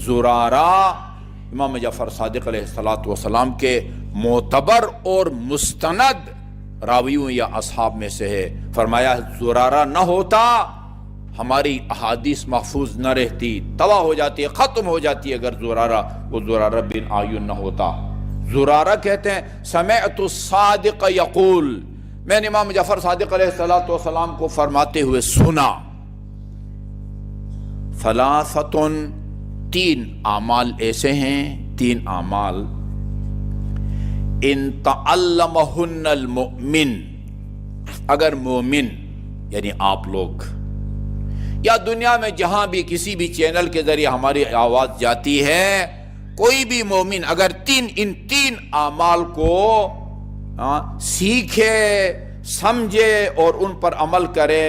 زرارہ امام جعفر صادق علیہ الصلوۃ والسلام کے معتبر اور مستند راویوں یا اصحاب میں سے ہے. فرمایا زرارہ نہ ہوتا ہماری احادیث محفوظ نہ رہتی، تباہ ہو جاتی ہے، ختم ہو جاتی ہے اگر وہ زرارہ بن اعین نہ ہوتا. زرارہ کہتے ہیں سمعت الصادق یقول، میں نے امام جعفر صادق علیہ الصلوۃ والسلام کو فرماتے ہوئے سنا. ثلاثۃ، تین اعمال ایسے ہیں، تین اعمال ان تعلمہن المؤمن، اگر مومن یعنی آپ لوگ یا دنیا میں جہاں بھی کسی بھی چینل کے ذریعے ہماری آواز جاتی ہے، کوئی بھی مومن اگر ان تین اعمال کو سیکھے، سمجھے اور ان پر عمل کرے،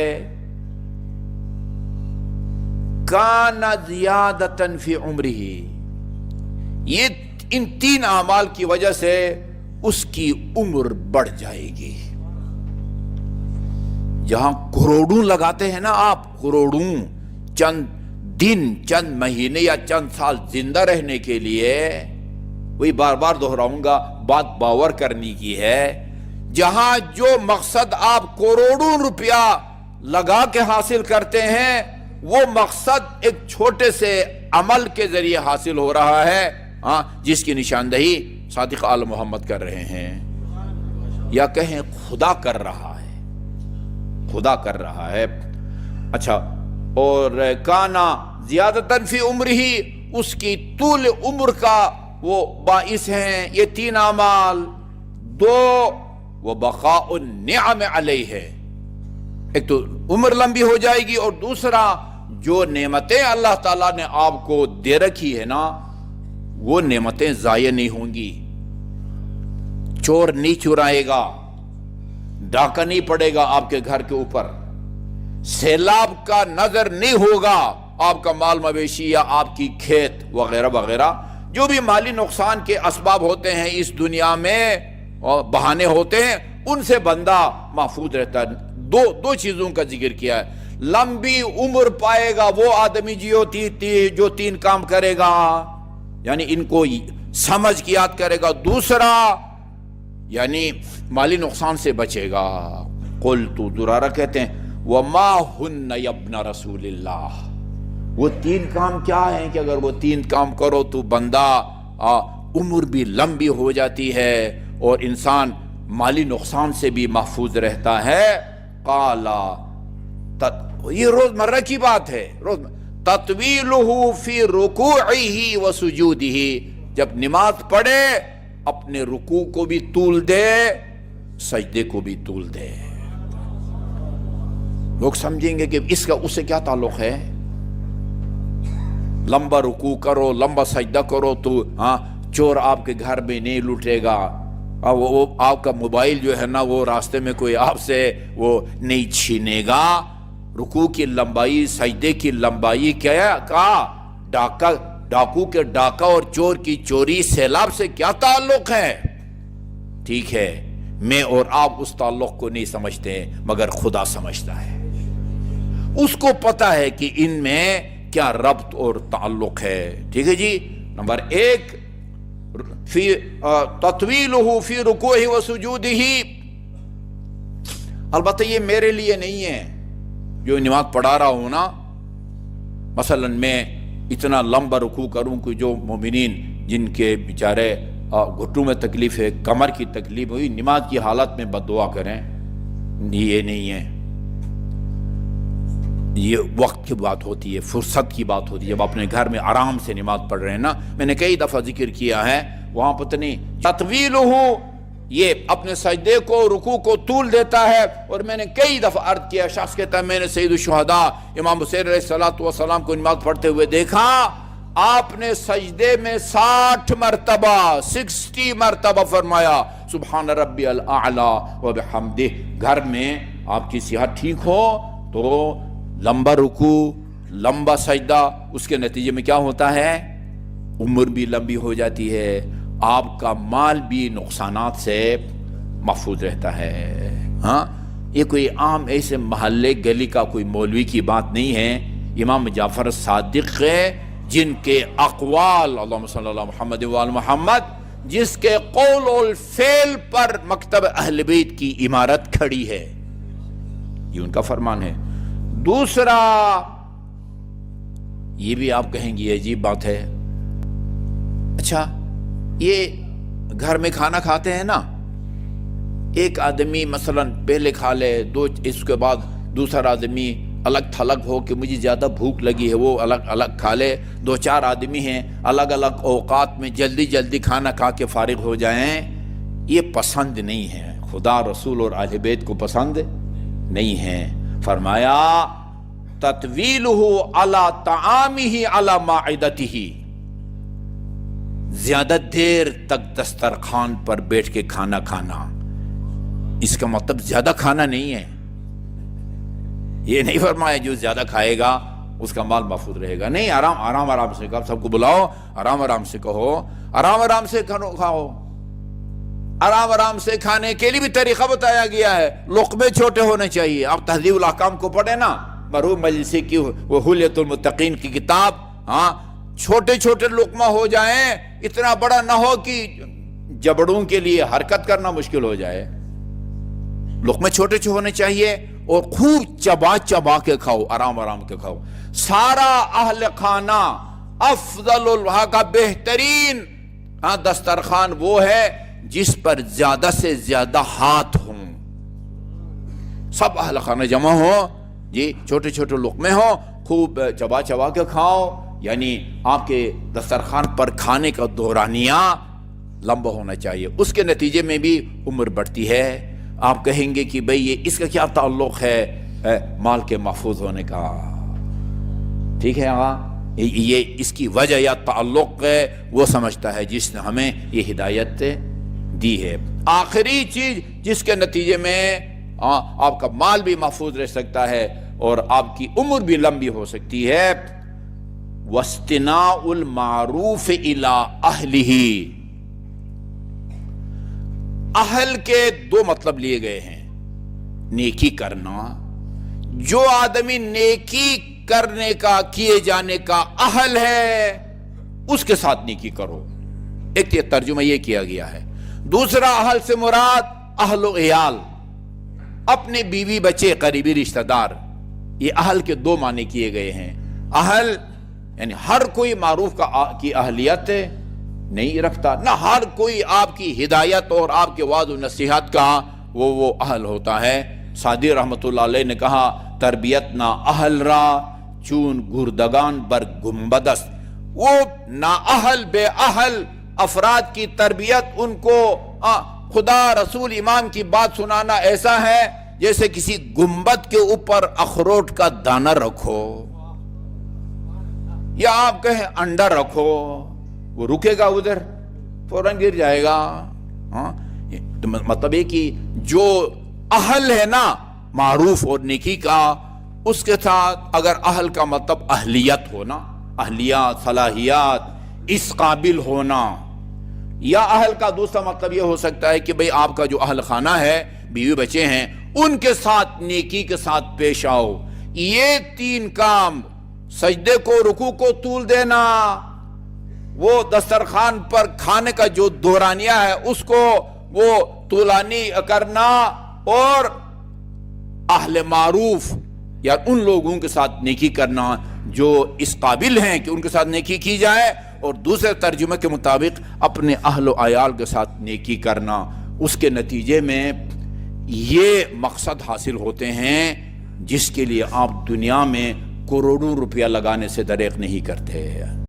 کان زیادۃ فی عمرہ، یہ ان تین اعمال کی وجہ سے اس کی عمر بڑھ جائے گی. جہاں کروڑوں لگاتے ہیں نا آپ، کروڑوں چند دن، چند مہینے یا چند سال زندہ رہنے کے لیے، وہی بار بار دہراؤں گا، بات باور کرنے کی ہے. جہاں جو مقصد آپ کروڑوں روپیہ لگا کے حاصل کرتے ہیں، وہ مقصد ایک چھوٹے سے عمل کے ذریعے حاصل ہو رہا ہے، جس کی نشاندہی صادق آل محمد کر رہے ہیں، یا کہیں خدا کر رہا ہے، خدا کر رہا ہے. اچھا، اور کانا زیادتاً فی عمرہ، اس کی طول عمر کا وہ باعث ہیں یہ تین اعمال. دو، وبقاء النعم علیہ ہے، ایک تو عمر لمبی ہو جائے گی، اور دوسرا جو نعمتیں اللہ تعالیٰ نے آپ کو دے رکھی ہے نا، وہ نعمتیں ضائع نہیں ہوں گی. چور نہیں چرائے گا، ڈاکہ نہیں پڑے گا آپ کے گھر کے اوپر، سیلاب کا نظر نہیں ہوگا آپ کا مال مویشی یا آپ کی کھیت وغیرہ وغیرہ. جو بھی مالی نقصان کے اسباب ہوتے ہیں اس دنیا میں اور بہانے ہوتے ہیں، ان سے بندہ محفوظ رہتا ہے. دو چیزوں کا ذکر کیا ہے. لمبی عمر پائے گا وہ آدمی جو تین کام کرے گا، یعنی ان کو سمجھ کے یاد کرے گا. دوسرا یعنی مالی نقصان سے بچے گا. قلت، زرارہ کہتے ہیں وما ہن یا ابن رسول اللہ، وہ تین کام کیا ہیں کہ اگر وہ تین کام کرو تو بندہ عمر بھی لمبی ہو جاتی ہے اور انسان مالی نقصان سے بھی محفوظ رہتا ہے. قالا، یہ روزمرہ کی بات ہے. تطویلہ فی رکوعہ و سجودہ، جب نماز پڑھے اپنے رکوع کو بھی طول دے، سجدے کو بھی طول دے. لوگ سمجھیں گے کہ اس کا اس سے کیا تعلق ہے. لمبا رکوع کرو، لمبا سجدہ کرو تو چور آپ کے گھر میں نہیں لوٹے گا. وہ آپ کا موبائل جو ہے نا، وہ راستے میں کوئی آپ سے وہ نہیں چھینے گا. رکوع کی لمبائی، سجدے کی لمبائی کیا ڈاکو کے ڈاکہ اور چور کی چوری، سیلاب سے کیا تعلق ہے؟ ٹھیک ہے، میں اور آپ اس تعلق کو نہیں سمجھتے مگر خدا سمجھتا ہے. اس کو پتا ہے کہ ان میں کیا ربط اور تعلق ہے. ٹھیک ہے جی. نمبر ایک، تطویلہ فی رکوعہ و سجودہ. البتہ یہ میرے لیے نہیں ہے جو نماز پڑھا رہا ہوں نا. مثلا میں اتنا لمبا رکوع کروں کہ جو مومنین جن کے بیچارے گھٹوں میں تکلیف ہے، کمر کی تکلیف ہوئی، نماز کی حالت میں بد دعا کریں، یہ نہیں ہے. یہ وقت کی بات ہوتی ہے، فرصت کی بات ہوتی ہے، جب اپنے گھر میں آرام سے نماز پڑھ رہے ہیں نا. میں نے کئی دفعہ ذکر کیا ہے، وہاں پتہ نہیں تطویل ہو، یہ اپنے سجدے کو، رکوع کو طول دیتا ہے. اور میں نے کئی دفعہ عرض کیا، شخص کہتا ہے میں نے سید الشہداء امام حسین علیہ الصلوۃ والسلام کو نماز پڑھتے ہوئے دیکھا، آپ نے سجدے میں 60 مرتبہ فرمایا سبحان ربی الاعلی وبحمدہ. گھر میں آپ کی صحت ٹھیک ہو تو لمبا رکوع، لمبا سجدہ، اس کے نتیجے میں کیا ہوتا ہے؟ عمر بھی لمبی ہو جاتی ہے، آپ کا مال بھی نقصانات سے محفوظ رہتا ہے. یہ کوئی عام ایسے محلے گلی کا کوئی مولوی کی بات نہیں ہے. امام جعفر صادق جن کے اقوال، اللہم صلی اللہ محمد و آل محمد، جس کے قول و فعل پر مکتب اہل بیت کی عمارت کھڑی ہے، یہ ان کا فرمان ہے۔ دوسرا، یہ بھی آپ کہیں گے یہ عجیب بات ہے، اچھا یہ گھر میں کھانا کھاتے ہیں نا، ایک آدمی مثلا پہلے کھا لے، اس کے بعد دوسرا آدمی الگ تھلگ ہو کہ مجھے زیادہ بھوک لگی ہے، وہ الگ الگ کھا لے، دو چار آدمی ہیں الگ الگ اوقات میں جلدی جلدی کھانا کھا کے فارغ ہو جائیں، یہ پسند نہیں ہے، خدا رسول اور اہل بیت کو پسند نہیں ہے۔ فرمایا تطویلہ علی طعامہ علی معدتہ، زیادہ دیر تک دسترخوان پر بیٹھ کے کھانا کھانا، اس کا مطلب زیادہ کھانا نہیں ہے، یہ نہیں فرمایا جو زیادہ کھائے گا اس کا مال محفوظ رہے گا، نہیں، آرام سے کھاؤ، سب کو بلاؤ، آرام سے کہو، آرام سے کھاؤ، آرام سے کھانے کے لیے بھی طریقہ بتایا گیا ہے، لقمے چھوٹے ہونے چاہیے۔ آپ تہذیب الاحکام کو پڑھیں نا، مرحوم مجلسی کی وہ حلیۃ المتقین کی کتاب، ہاں، چھوٹے چھوٹے لقمہ ہو جائیں، اتنا بڑا نہ ہو کہ جبڑوں کے لیے حرکت کرنا مشکل ہو جائے، لقمے چھوٹے ہونے چاہیے، اور خوب چبا کے کھاؤ، آرام کے کھاؤ۔ سارا اہل خانہ افضل الوہا کا بہترین دسترخوان وہ ہے جس پر زیادہ سے زیادہ ہاتھ ہوں، سب اہل خانہ جمع ہو، جی چھوٹے چھوٹے لقمے ہوں، خوب چبا کے کھاؤ، یعنی آپ کے دسترخوان پر کھانے کا دورانیہ لمبا ہونا چاہیے، اس کے نتیجے میں بھی عمر بڑھتی ہے۔ آپ کہیں گے کہ بھئی یہ اس کا کیا تعلق ہے مال کے محفوظ ہونے کا؟ ٹھیک ہے، یہ اس کی وجہ یا تعلق ہے وہ سمجھتا ہے جس نے ہمیں یہ ہدایت دی ہے۔ آخری چیز جس کے نتیجے میں آپ کا مال بھی محفوظ رہ سکتا ہے اور آپ کی عمر بھی لمبی ہو سکتی ہے، وَاسْتِنَاءُ الْمَعْرُوفِ إِلَىٰ أَهْلِهِ۔ اہل کے دو مطلب لیے گئے ہیں، نیکی کرنا، جو آدمی نیکی کرنے کا، کیے جانے کا اہل ہے اس کے ساتھ نیکی کرو، ایک یہ ترجمہ یہ کیا گیا ہے۔ دوسرا، اہل سے مراد اہل و عیال، اپنے بیوی بچے قریبی رشتہ دار، یہ اہل کے دو معنی کیے گئے ہیں۔ اہل یعنی ہر کوئی معروف کی اہلیت نہیں رکھتا، نہ ہر کوئی آپ کی ہدایت اور آپ کے وعظ و نصیحت کا وہ اہل ہوتا ہے۔ سعدی رحمت اللہ علیہ نے کہا، تربیت نہ اہل را چون گردگان بر گنبدست، وہ نااہل بے اہل افراد کی تربیت، ان کو خدا رسول امام کی بات سنانا ایسا ہے جیسے کسی گنبد کے اوپر اخروٹ کا دانہ رکھو، یا آپ کہیں انڈا رکھو، وہ رکے گا ادھر، فوراً گر جائے گا۔ مطلب یہ کہ جو اہل ہے نا معروف اور نیکی کا، اس کے ساتھ اگر اہل کا مطلب اہلیت ہونا، اہلیات، صلاحیات، اس قابل ہونا، یا اہل کا دوسرا مطلب یہ ہو سکتا ہے کہ بھئی آپ کا جو اہل خانہ ہے، بیوی بچے ہیں، ان کے ساتھ نیکی کے ساتھ پیش آؤ۔ یہ تین کام، سجدے کو، رکوع کو طول دینا، وہ دسترخوان پر کھانے کا جو دورانیہ ہے اس کو وہ طولانی کرنا، اور اہل معروف یا ان لوگوں کے ساتھ نیکی کرنا جو اس قابل ہیں کہ ان کے ساتھ نیکی کی جائے، اور دوسرے ترجمے کے مطابق اپنے اہل و عیال کے ساتھ نیکی کرنا۔ اس کے نتیجے میں یہ مقصد حاصل ہوتے ہیں جس کے لیے آپ دنیا میں کروڑوں روپیہ لگانے سے دریغ نہیں کرتے ہیں۔